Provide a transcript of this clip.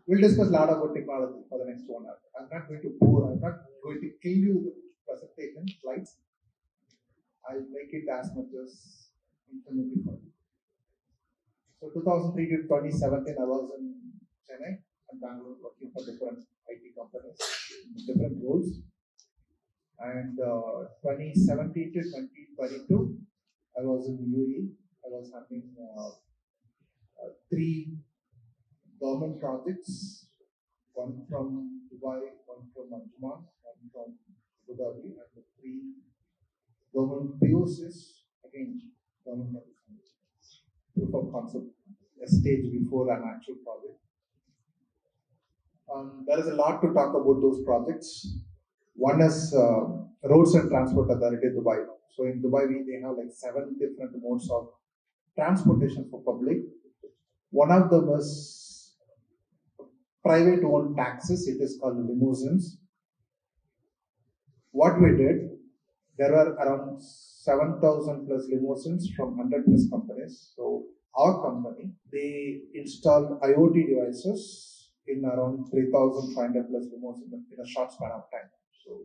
We'll discuss a lot about technology for the next 1 hour. I'm not going to bore, I'm not going to kill you with the presentation slides. I'll make it as much as informative for you. So 2003 to 2017, I was in Chennai and Bangalore working for different IT companies, different roles. And 2017 to 2022, I was in UAE. I was having 3 government projects, one from Dubai, one from Ajman, one from Abu Dhabi, and the 3 government POCs, again, government proof of concept, a stage before an actual project. There is a lot to talk about those projects. One is Roads and Transport Authority, Dubai. So in Dubai, they have like 7 different modes of transportation for public. One of them is private-owned taxis. It is called limousines. What we did, there were around 7,000 plus limousines from 100 plus companies. So our company, they installed IoT devices in around 3,500 plus limousines in a short span of time. So